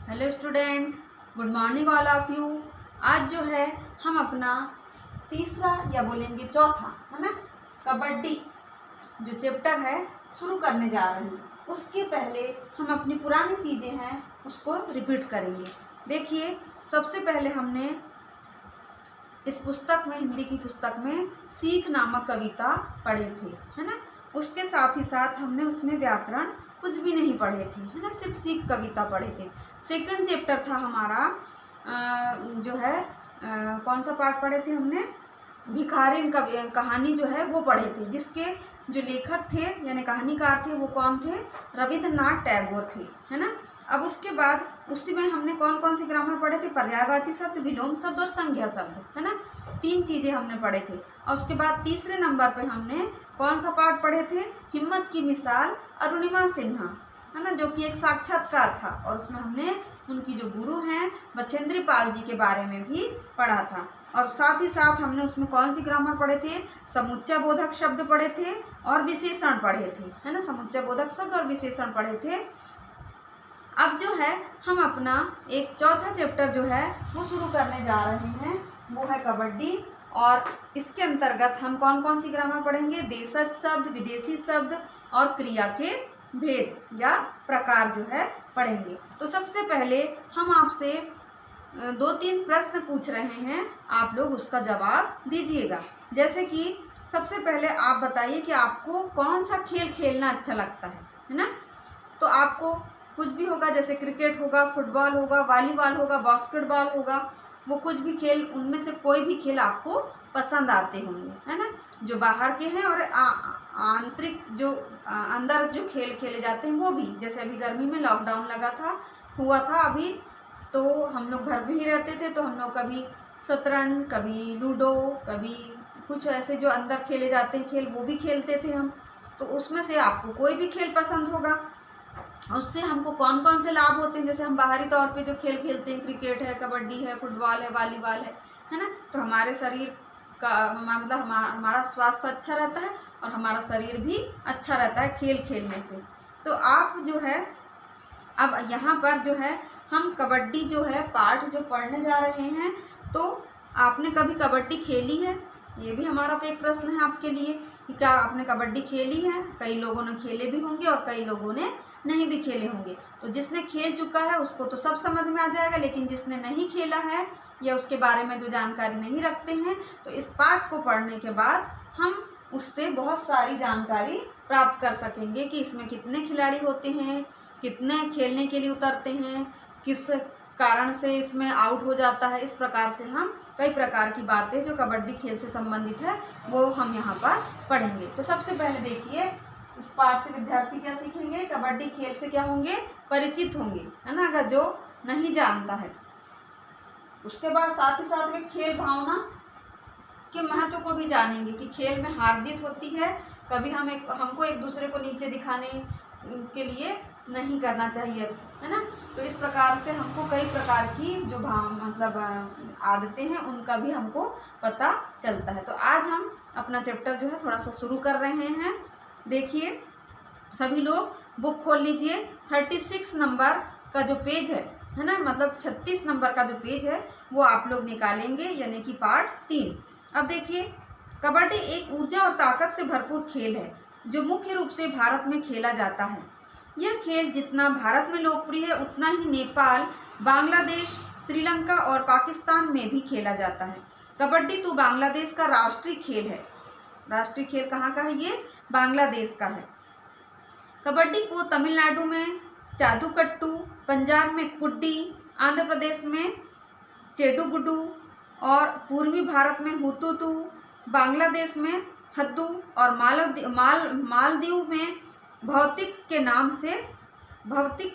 Hello student, good morning all of you. आज जो है हम अपना तीसरा या बोलेंगे चौथा, है ना, कबड्डी जो चैप्टर है शुरू करने जा रहे हैं। उसके पहले हम अपनी पुरानी चीज़ें हैं उसको रिपीट करेंगे। देखिए, सबसे पहले हमने इस पुस्तक में, हिंदी की पुस्तक में सीख नामक कविता पढ़े थे, है ना। उसके साथ ही साथ हमने उसमें व्याकरण कुछ भी नहीं पढ़े थे, है ना, सिर्फ सीख कविता पढ़े थे। सेकंड चैप्टर था हमारा जो है कौन सा पार्ट पढ़े थे हमने, भिखारिन कहानी जो है वो पढ़े थे, जिसके जो लेखक थे यानी कहानीकार थे वो कौन थे, रविंद्रनाथ टैगोर थे, है ना। अब उसके बाद उसी में हमने कौन कौन से ग्रामर पढ़े थे, पर्यायवाची शब्द, विलोम शब्द और संज्ञा शब्द, है ना। 3 चीज़ें हमने पढ़े थे। और उसके बाद तीसरे नंबर पे हमने कौन सा पार्ट पढ़े थे, हिम्मत की मिसाल अरुणिमा सिन्हा, है ना, जो कि एक साक्षात्कार था। और उसमें हमने उनकी जो गुरु हैं बछेंद्री पाल जी के बारे में भी पढ़ा था। और साथ ही साथ हमने उसमें कौन सी ग्रामर पढ़े थे, समुच्चय बोधक शब्द पढ़े थे और विशेषण पढ़े थे, है ना, समुच्चय बोधक शब्द और विशेषण पढ़े थे। अब जो है हम अपना एक चौथा चैप्टर जो है वो शुरू करने जा रहे हैं, वो है कबड्डी। और इसके अंतर्गत हम कौन कौन सी ग्रामर पढ़ेंगे, देशज शब्द, विदेशी शब्द और क्रिया के भेद या प्रकार जो है पढ़ेंगे। तो सबसे पहले हम आपसे 2-3 प्रश्न पूछ रहे हैं, आप लोग उसका जवाब दीजिएगा। जैसे कि सबसे पहले आप बताइए कि आपको कौन सा खेल खेलना अच्छा लगता है ना। तो आपको कुछ भी होगा, जैसे क्रिकेट होगा, फुटबॉल होगा, वॉलीबॉल होगा, बास्केटबॉल होगा, वो कुछ भी खेल, उनमें से कोई भी खेल आपको पसंद आते होंगे, है ना, जो बाहर के हैं। और आंतरिक जो अंदर जो खेल खेले जाते हैं वो भी, जैसे अभी गर्मी में लॉकडाउन हुआ था अभी, तो हम लोग घर में ही रहते थे, तो हम लोग कभी शतरंज, कभी लूडो, कभी कुछ ऐसे जो अंदर खेले जाते हैं खेल, वो भी खेलते थे हम। तो उसमें से आपको कोई भी खेल पसंद होगा। उससे हमको कौन कौन से लाभ होते हैं, जैसे हम बाहरी तौर पे जो खेल खेलते हैं, क्रिकेट है, कबड्डी है, फुटबॉल है, वॉलीबॉल है ना, तो हमारे शरीर का मतलब हमारा स्वास्थ्य अच्छा रहता है और हमारा शरीर भी अच्छा रहता है खेल खेलने से। तो आप जो है अब यहाँ पर जो है हम कबड्डी जो है पाठ जो पढ़ने जा रहे हैं, तो आपने कभी कबड्डी खेली है, ये भी हमारा एक प्रश्न है आपके लिए कि क्या आपने कबड्डी खेली है। कई लोगों ने खेले भी होंगे और कई लोगों ने नहीं भी खेले होंगे। तो जिसने खेल चुका है उसको तो सब समझ में आ जाएगा, लेकिन जिसने नहीं खेला है या उसके बारे में जो जानकारी नहीं रखते हैं, तो इस पाठ को पढ़ने के बाद हम उससे बहुत सारी जानकारी प्राप्त कर सकेंगे कि इसमें कितने खिलाड़ी होते हैं, कितने खेलने के लिए उतरते हैं, किस कारण से इसमें आउट हो जाता है। इस प्रकार से हम कई प्रकार की बातें जो कबड्डी खेल से संबंधित है वो हम यहाँ पर पढ़ेंगे। तो सबसे पहले देखिए, इस पाठ से विद्यार्थी क्या सीखेंगे, कबड्डी खेल से क्या होंगे, परिचित होंगे, है ना, अगर जो नहीं जानता है। उसके बाद साथ ही साथ में खेल भावना के महत्व को भी जानेंगे कि खेल में हार जीत होती है, कभी हमको एक दूसरे को नीचे दिखाने के लिए नहीं करना चाहिए, है ना। तो इस प्रकार से हमको कई प्रकार की जो मतलब आदतें हैं उनका भी हमको पता चलता है। तो आज हम अपना चैप्टर जो है थोड़ा सा शुरू कर रहे हैं। देखिए, सभी लोग बुक खोल लीजिए। 36 नंबर का जो पेज है ना, मतलब 36 नंबर का जो पेज है वो आप लोग निकालेंगे, यानी कि पार्ट 3। अब देखिए, कबड्डी एक ऊर्जा और ताकत से भरपूर खेल है जो मुख्य रूप से भारत में खेला जाता है। यह खेल जितना भारत में लोकप्रिय है उतना ही नेपाल, बांग्लादेश, श्रीलंका और पाकिस्तान में भी खेला जाता है। कबड्डी तो बांग्लादेश का राष्ट्रीय खेल है। राष्ट्रीय खेल कहाँ का है, ये बांग्लादेश का है। कबड्डी को तमिलनाडु में चादुकट्टू, पंजाब में कुड्डी, आंध्र प्रदेश में चेडुगुडू और पूर्वी भारत में हुतुतु, बांग्लादेश में हद्दू और मालदीव में भौतिक के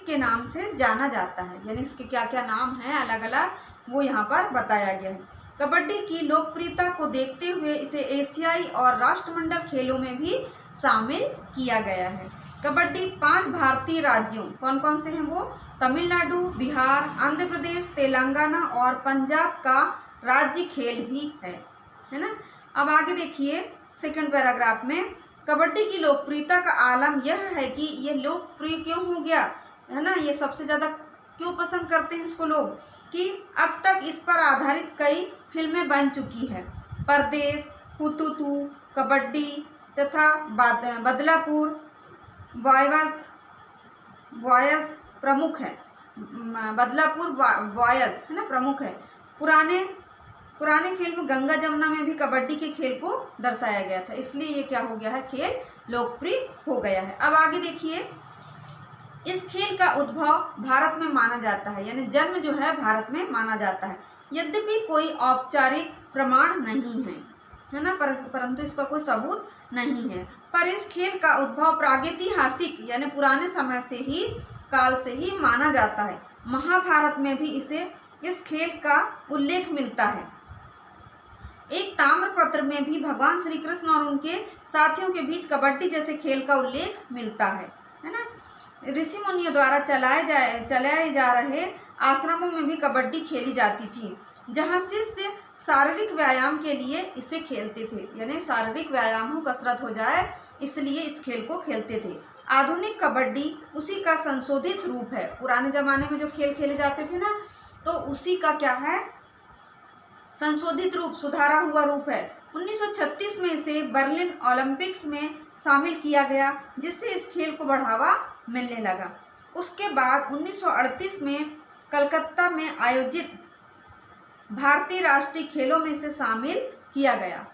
नाम से जाना जाता है। यानी इसके क्या क्या नाम हैं अलग अलग, वो यहाँ पर बताया गया है। कबड्डी की लोकप्रियता को देखते हुए इसे एशियाई और राष्ट्रमंडल खेलों में भी शामिल किया गया है। कबड्डी 5 भारतीय राज्यों, कौन कौन से हैं वो, तमिलनाडु, बिहार, आंध्र प्रदेश, तेलंगाना और पंजाब का राज्य खेल भी है ना। अब आगे देखिए, सेकंड पैराग्राफ में, कबड्डी की लोकप्रियता का आलम यह है कि यह लोकप्रिय क्यों हो गया, है ना, ये सबसे ज़्यादा क्यों पसंद करते हैं इसको लोग कि अब तक इस पर आधारित कई फिल्में बन चुकी है। परदेश, हुतुतु, कबड्डी तथा बदलापुर वॉयस प्रमुख है। बदलापुर वॉयस है ना, प्रमुख है। पुरानी फिल्म गंगा जमुना में भी कबड्डी के खेल को दर्शाया गया था, इसलिए ये क्या हो गया है, खेल लोकप्रिय हो गया है। अब आगे देखिए, इस खेल का उद्भव भारत में माना जाता है, यानी जन्म जो है भारत में माना जाता है। यद्यपि कोई औपचारिक प्रमाण नहीं है ना, परंतु इसका कोई सबूत नहीं है। पर इस खेल का उद्भव प्रागैतिहासिक यानी पुराने समय से ही, काल से ही माना जाता है। महाभारत में भी इस खेल का उल्लेख मिलता है। एक ताम्रपत्र में भी भगवान श्री कृष्ण और उनके साथियों के बीच कबड्डी जैसे खेल का उल्लेख मिलता है ना। ऋषि मुनियों द्वारा चलाए जा रहे आश्रमों में भी कबड्डी खेली जाती थी, जहां शिष्य शारीरिक व्यायाम के लिए इसे खेलते थे, यानी शारीरिक व्यायाम हो, कसरत हो जाए, इसलिए इस खेल को खेलते थे। आधुनिक कबड्डी उसी का संशोधित रूप है। पुराने ज़माने में जो खेल खेले जाते थे ना, तो उसी का क्या है, संशोधित रूप, सुधारा हुआ रूप है। 1936 में इसे बर्लिन ओलंपिक्स में शामिल किया गया, जिससे इस खेल को बढ़ावा मिलने लगा। उसके बाद 1938 में कलकत्ता में आयोजित भारतीय राष्ट्रीय खेलों में इसे शामिल किया गया।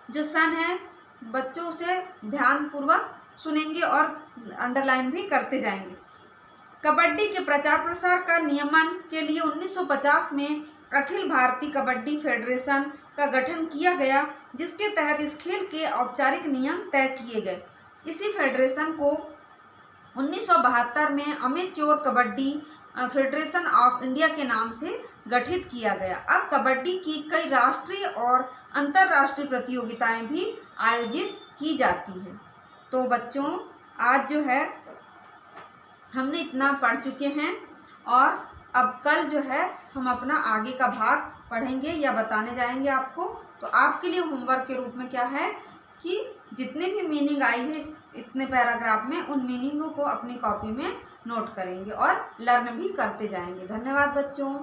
जो सन है, बच्चों से ध्यानपूर्वक सुनेंगे और अंडरलाइन भी करते जाएंगे। कबड्डी के प्रचार प्रसार का नियमन के लिए 1950 में अखिल भारतीय कबड्डी फेडरेशन का गठन किया गया, जिसके तहत इस खेल के औपचारिक नियम तय किए गए। इसी फेडरेशन को 1972 में amateur kabaddi federation of India के नाम से गठित किया गया। अब कबड्डी की कई राष्ट्रीय और अंतर्राष्ट्रीय प्रतियोगिताएं भी आयोजित की जाती हैं। तो बच्चों, आज जो है हमने इतना पढ़ चुके हैं, और अब कल जो है हम अपना आगे का भाग पढ़ेंगे या बताने जाएंगे आपको। तो आपके लिए होमवर्क के रूप में क्या है कि जितने भी मीनिंग आई है इतने पैराग्राफ में, उन मीनिंगों को अपनी कॉपी में नोट करेंगे और लर्न भी करते जाएंगे। धन्यवाद बच्चों।